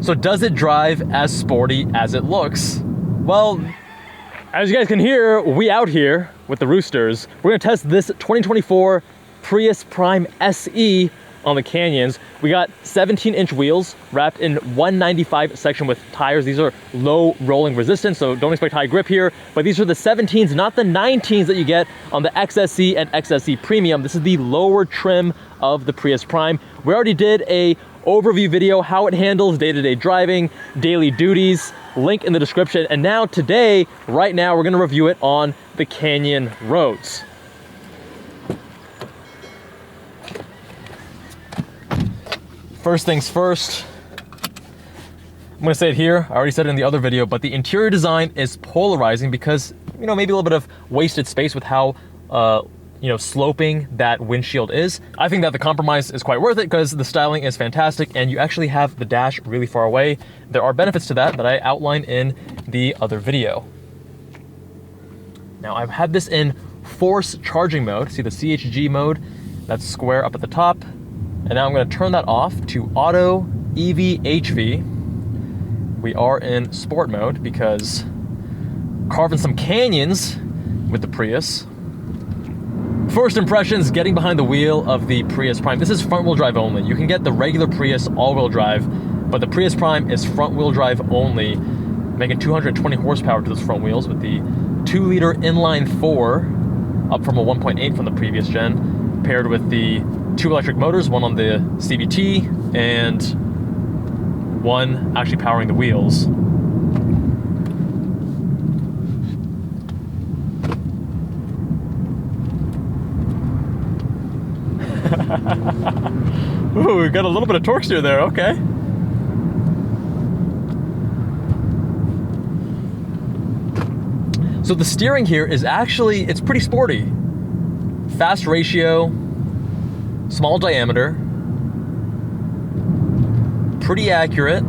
So does it drive as sporty as it looks? Well, as you guys can hear, we out here with the roosters. We're gonna test this 2024 Prius Prime SE on the Canyons. We got 17-inch wheels wrapped in 195 section with tires. These are low rolling resistance, so don't expect high grip here. But these are the 17s, not the 19s that you get on the XSE and XSE Premium. This is the lower trim of the Prius Prime. We already did a overview video, how it handles day-to-day driving, daily duties, link in the description. And now today, right now, we're gonna review it on the Canyon roads. First things first, I'm gonna say it here, I already said it in the other video, but the interior design is polarizing because, you know, maybe a little bit of wasted space with how, you know, sloping that windshield is. I think that the compromise is quite worth it because the styling is fantastic and you actually have the dash really far away. There are benefits to that I outlined in the other video. Now I've had this in force charging mode. See the CHG mode, that's square up at the top. And now I'm gonna turn that off to auto EV HV. We are in sport mode because carving some canyons with the Prius. First impressions, getting behind the wheel of the Prius Prime. This is front wheel drive only. You can get the regular Prius all wheel drive, but the Prius Prime is front wheel drive only, making 220 horsepower to those front wheels with the 2-liter inline 4, up from a 1.8 from the previous gen, paired with the 2 electric motors, one on the CVT and one actually powering the wheels. Ooh, we got a little bit of torque steer there, okay. So the steering here is actually, it's pretty sporty. Fast ratio, small diameter, pretty accurate,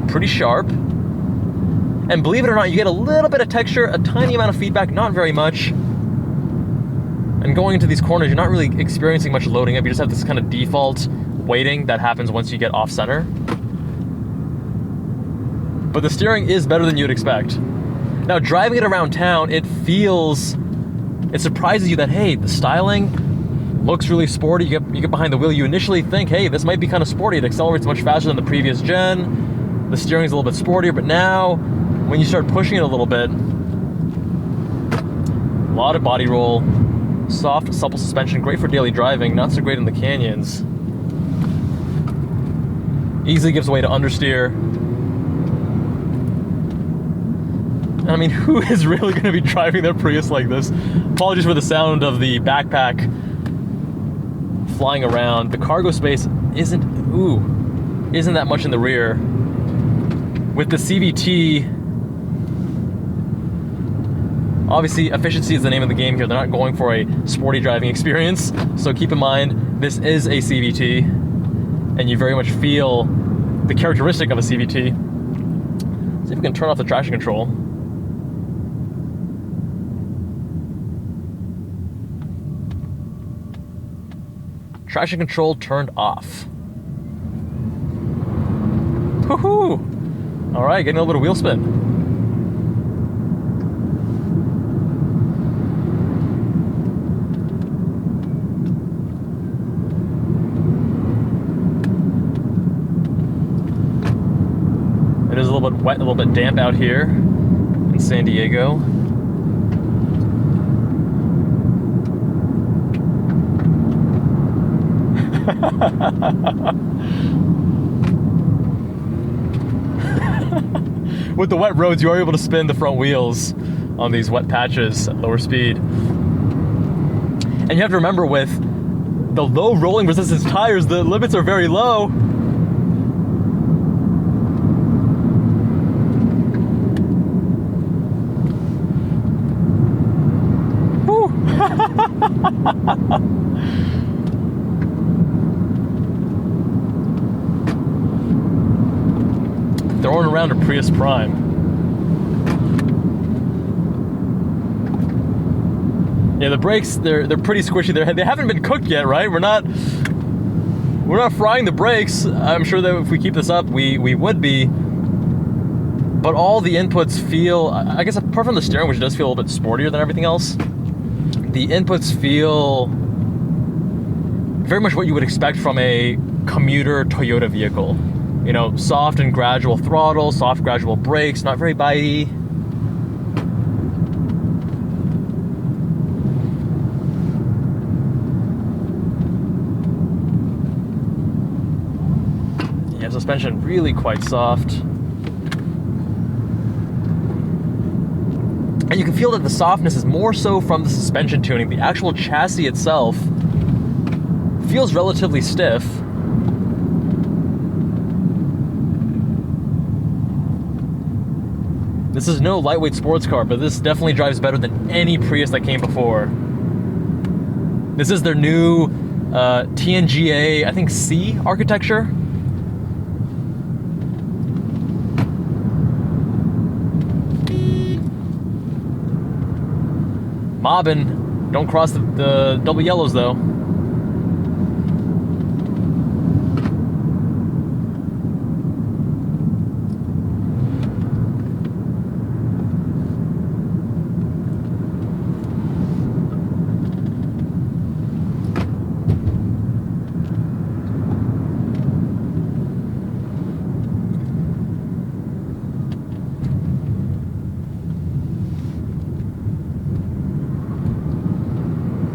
pretty sharp. And believe it or not, you get a little bit of texture, a tiny amount of feedback, not very much. And going into these corners, you're not really experiencing much loading up. You just have this kind of default weighting that happens once you get off center. But the steering is better than you'd expect. Now, driving it around town, it surprises you that, hey, the styling looks really sporty. You get behind the wheel, you initially think, hey, this might be kind of sporty. It accelerates much faster than the previous gen. The steering is a little bit sportier, but now, when you start pushing it a little bit, a lot of body roll, soft, supple suspension, great for daily driving, not so great in the canyons. Easily gives way to understeer. I mean, who is really gonna be driving their Prius like this? Apologies for the sound of the backpack flying around. The cargo space isn't that much in the rear. With the CVT, obviously, efficiency is the name of the game here. They're not going for a sporty driving experience. So keep in mind, this is a CVT, and you very much feel the characteristic of a CVT. See if we can turn off the traction control. Traction control turned off. Woohoo! All right, getting a little bit of wheel spin. It is a little bit wet, a little bit damp out here in San Diego. With the wet roads, you are able to spin the front wheels on these wet patches at lower speed. And you have to remember, with the low rolling resistance tires, the limits are very low. Throwing around a Prius Prime. Yeah, the brakes, they're pretty squishy. They haven't been cooked yet, right? We're not We're not frying the brakes. I'm sure that if we keep this up, we would be. But all the inputs feel, I guess apart from the steering, which does feel a little bit sportier than everything else, the inputs feel very much what you would expect from a commuter Toyota vehicle. You know, soft and gradual throttle, soft gradual brakes, not very bitey. Yeah, suspension really quite soft. And you can feel that the softness is more so from the suspension tuning. The actual chassis itself feels relatively stiff. This is no lightweight sports car, but this definitely drives better than any Prius that came before. This is their new TNGA, I think C architecture. Mobbing. Don't cross the double yellows though.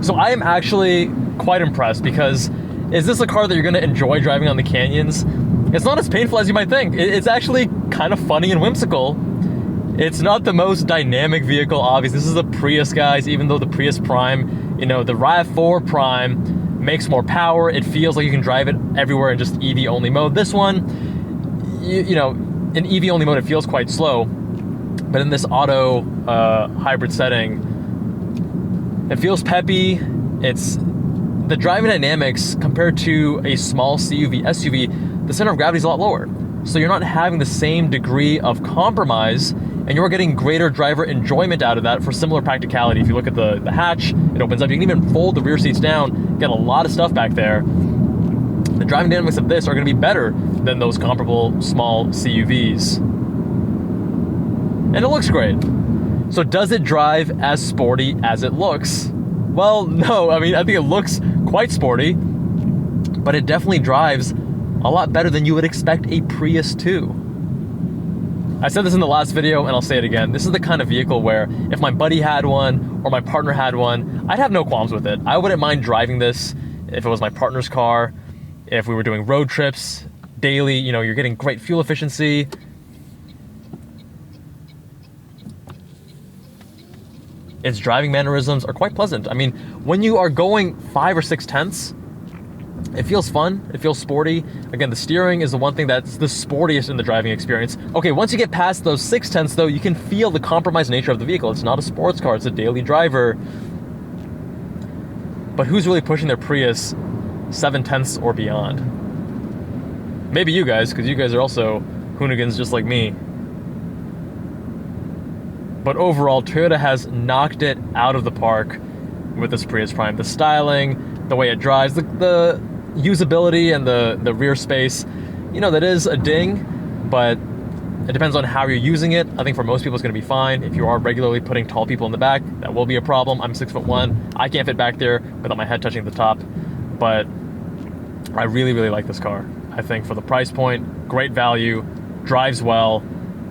So I am actually quite impressed, because is this a car that you're going to enjoy driving on the canyons? It's not as painful as you might think. It's actually kind of funny and whimsical. It's not the most dynamic vehicle, obviously. This is a Prius, guys, even though the Prius Prime, you know, the RAV4 Prime makes more power. It feels like you can drive it everywhere in just EV only mode. This one, you know, in EV only mode, it feels quite slow. But in this auto hybrid setting, it feels peppy. It's the driving dynamics compared to a small CUV, SUV, the center of gravity is a lot lower. So you're not having the same degree of compromise, and you're getting greater driver enjoyment out of that for similar practicality. If you look at the hatch, it opens up. You can even fold the rear seats down, get a lot of stuff back there. The driving dynamics of this are gonna be better than those comparable small CUVs. And it looks great. So does it drive as sporty as it looks? Well, no, I mean, I think it looks quite sporty, but it definitely drives a lot better than you would expect a Prius to. I said this in the last video, and I'll say it again. This is the kind of vehicle where if my buddy had one or my partner had one, I'd have no qualms with it. I wouldn't mind driving this if it was my partner's car, if we were doing road trips daily. You know, you're getting great fuel efficiency. Its driving mannerisms are quite pleasant. I mean, when you are going 5 or 6 tenths, it feels fun, it feels sporty. Again, the steering is the one thing that's the sportiest in the driving experience. Okay, once you get past those 6 tenths though, you can feel the compromised nature of the vehicle. It's not a sports car, it's a daily driver. But who's really pushing their Prius 7 tenths or beyond? Maybe you guys, because you guys are also hoonigans just like me. But overall, Toyota has knocked it out of the park with this Prius Prime. The styling, the way it drives, the usability and the rear space, you know, that is a ding, but it depends on how you're using it. I think for most people it's gonna be fine. If you are regularly putting tall people in the back, that will be a problem. I'm 6'1", I can't fit back there without my head touching the top, but I really, really like this car. I think for the price point, great value, drives well,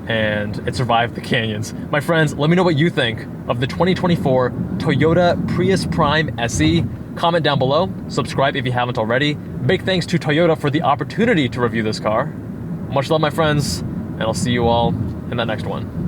and it survived the canyons. My friends, let me know what you think of the 2024 Toyota Prius Prime SE. Comment down below, subscribe if you haven't already. Big thanks to Toyota for the opportunity to review this car. Much love, my friends, and I'll see you all in that next one.